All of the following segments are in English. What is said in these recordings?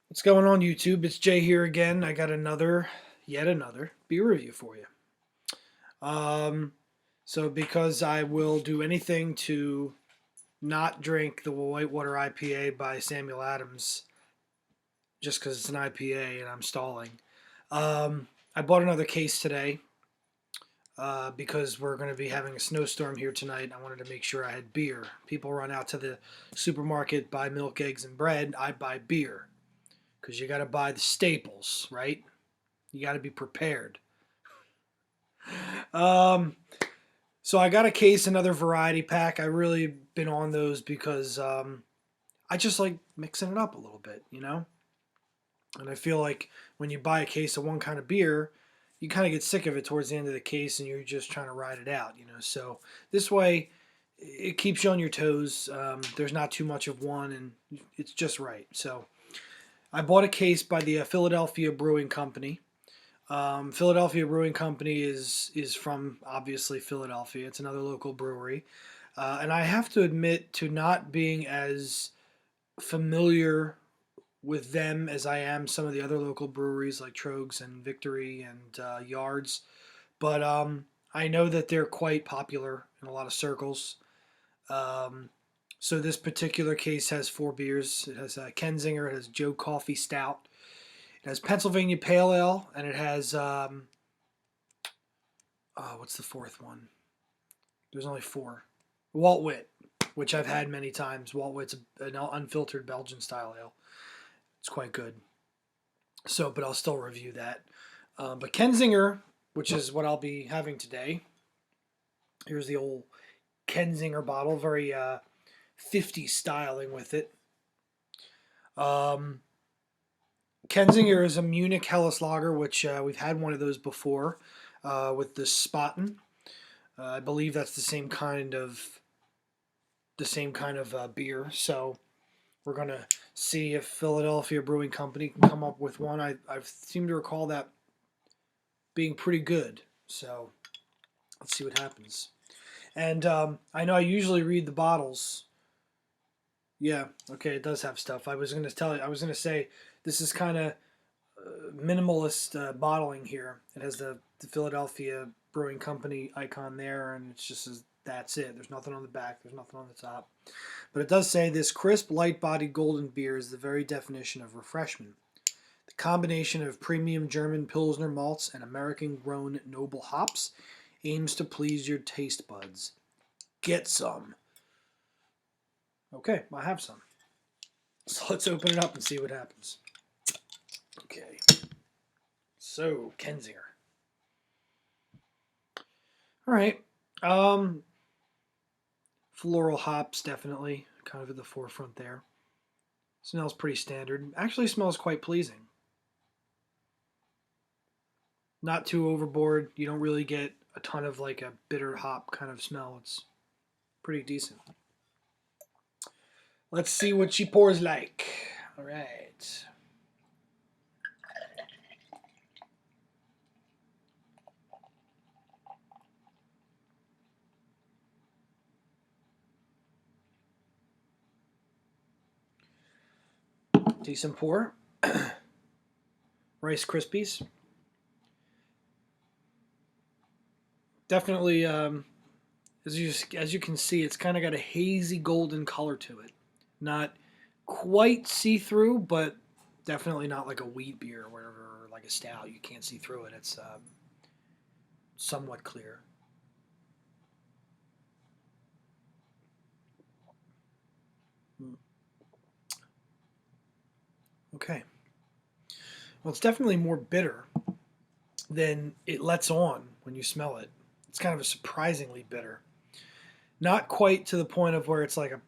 What's going on, YouTube? It's Jay here again. I got yet another beer review for you. Um, so because I will do anything to not drink the Whitewater IPA by Samuel Adams, just because it's an IPA and I'm stalling. I bought another case today because we're going to be having a snowstorm here tonight. I wanted to make sure I had beer. People run out to the supermarket, buy milk, eggs, and bread. I buy beer because you got to buy the staples, right? You got to be prepared. Um, so I got a case, another variety pack. I really been on those because I just like mixing it up a little bit, you know. And I feel like when you buy a case of one kind of beer, you kind of get sick of it towards the end of the case, and you're just trying to ride it out, you know. So this way, it keeps you on your toes. There's not too much of one, and it's just right. So I bought a case by the Philadelphia Brewing Company. Philadelphia Brewing Company is from obviously Philadelphia. It's another local brewery, and I have to admit to not being as familiar with them as I am some of the other local breweries like Trogs and Victory and Yards. But I know that they're quite popular in a lot of circles. Um, so this particular case has four beers. It has Kenzinger, it has Joe Coffee Stout, it has Pennsylvania Pale Ale, and it has what's the fourth one? There's only four. Walt Whit, which I've had many times. Walt Whit's an unfiltered Belgian style ale. It's quite good. So, but I'll still review that. But Kenzinger, which is what I'll be having today. Here's the old Kenzinger bottle, very 50s styling with it. Um, Kenzinger is a Munich Helles lager, which we've had one of those before with the Spaten. I believe that's the same kind of beer. So we're gonna see if Philadelphia Brewing Company can come up with one. I seem to recall that being pretty good. So let's see what happens. And I know I usually read the bottles. Yeah, okay, it does have stuff. I was gonna say this is kind of minimalist bottling here. It has the Philadelphia Brewing Company icon there, and it's just that's it. There's nothing on the back. There's nothing on the top. But it does say this crisp, light-bodied golden beer is the very definition of refreshment. The combination of premium German Pilsner malts and American-grown noble hops aims to please your taste buds. Get some. Okay, I have some. So let's open it up and see what happens. Okay. So, Kenzinger. All right. Um, Floral hops definitely kind of at the forefront there. Smells pretty standard. Actually smells quite pleasing. Not too overboard. You don't really get a ton of like a bitter hop kind of smell. It's pretty decent. Let's see what she pours like. All right. Decent pour. Rice Krispies. Definitely, as you can see, it's kind of got a hazy golden color to it. Not quite see through, but definitely not like a wheat beer or whatever, or like a stout. You can't see through it. It's somewhat clear. Hmm. Okay. Well, it's definitely more bitter than it lets on when you smell it. It's kind of a surprisingly bitter. Not quite to the point of where it's like a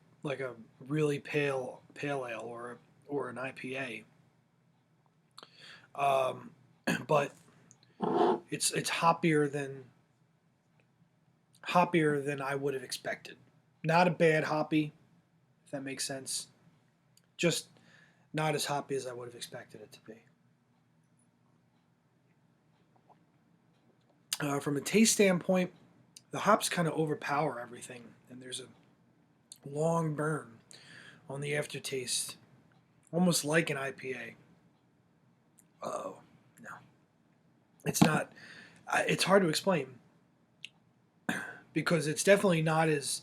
really pale ale or an IPA. Um, but it's hoppier than I would have expected. Not a bad hoppy, if that makes sense. Just not as hoppy as I would have expected it to be. From a taste standpoint, the hops kind of overpower everything, and there's a long burn on the aftertaste, almost like an IPA. Oh, no. It's not. It's hard to explain because it's definitely not as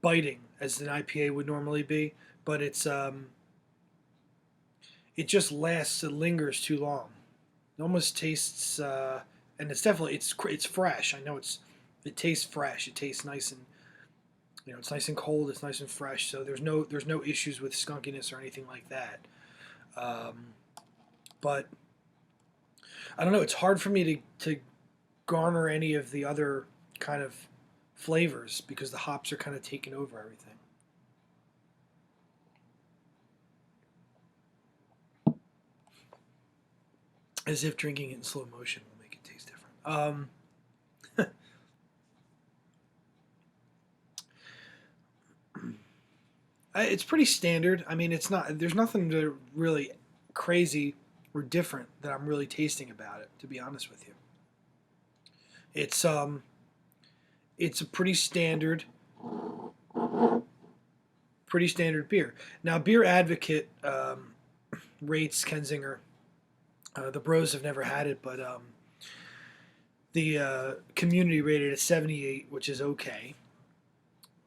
biting as an IPA would normally be, but it just lasts. It lingers too long. It almost tastes, and it's definitely it's fresh. I know it tastes fresh. It tastes nice and it's nice and cold. It's nice and fresh. So there's no issues with skunkiness or anything like that. But I don't know. It's hard for me to garner any of the other kind of flavors because the hops are kind of taking over everything. As if drinking it in slow motion will make it taste different. It's pretty standard. I mean, it's not. There's nothing to really crazy or different that I'm really tasting about it. To be honest with you, it's it's a pretty standard beer. Now, Beer Advocate rates Kenzinger. The Bros have never had it, but the community rated it 78, which is okay.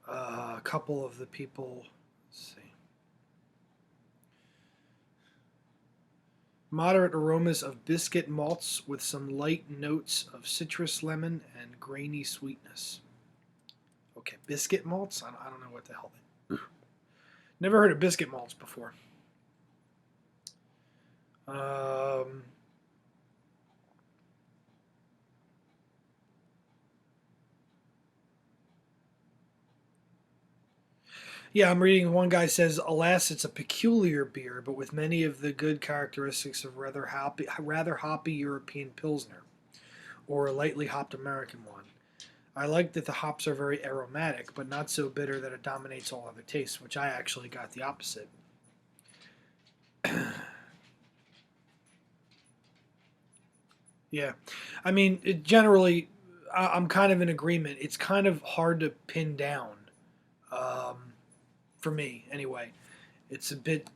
A couple of the people, let's see, moderate aromas of biscuit malts with some light notes of citrus, lemon, and grainy sweetness. Okay, biscuit malts? I don't know what the hell they. Never heard of biscuit malts before. Yeah, I'm reading. One guy says, "Alas, it's a peculiar beer, but with many of the good characteristics of rather hoppy European Pilsner, or a lightly hopped American one. I like that the hops are very aromatic, but not so bitter that it dominates all other tastes," which I actually got the opposite. Yeah, I mean, I'm kind of in agreement. It's kind of hard to pin down, um, for me anyway. It's a bit.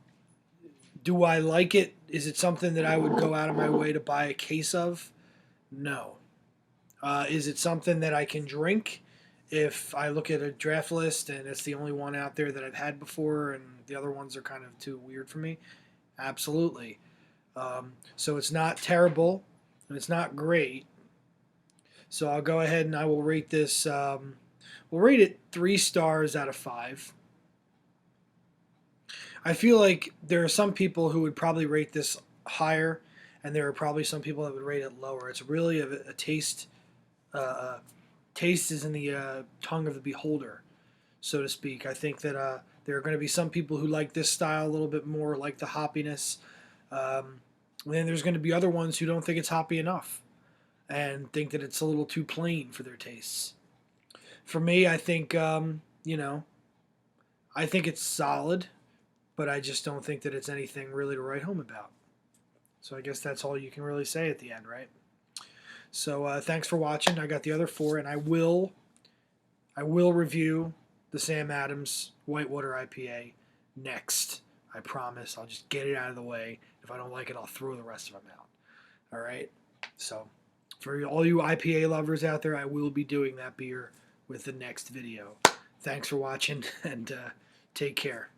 Do I like it? Is it something that I would go out of my way to buy a case of? No. Is it something that I can drink if I look at a draft list and it's the only one out there that I've had before and the other ones are kind of too weird for me? Absolutely. So it's not terrible and it's not great. So I'll go ahead and I will rate this. We'll rate it 3 stars out of 5. I feel like there are some people who would probably rate this higher, and there are probably some people that would rate it lower. It's really a taste. Taste is in the tongue of the beholder, so to speak. I think that there are going to be some people who like this style a little bit more, like the hoppiness. And then there's going to be other ones who don't think it's hoppy enough and think that it's a little too plain for their tastes. For me, I think I think it's solid, but I just don't think that it's anything really to write home about. So I guess that's all you can really say at the end, right? So thanks for watching. I got the other 4, and I will review the Sam Adams Whitewater IPA next. I promise. I'll just get it out of the way. If I don't like it, I'll throw the rest of them out. All right. So for all you IPA lovers out there, I will be doing that beer with the next video. Thanks for watching, and take care.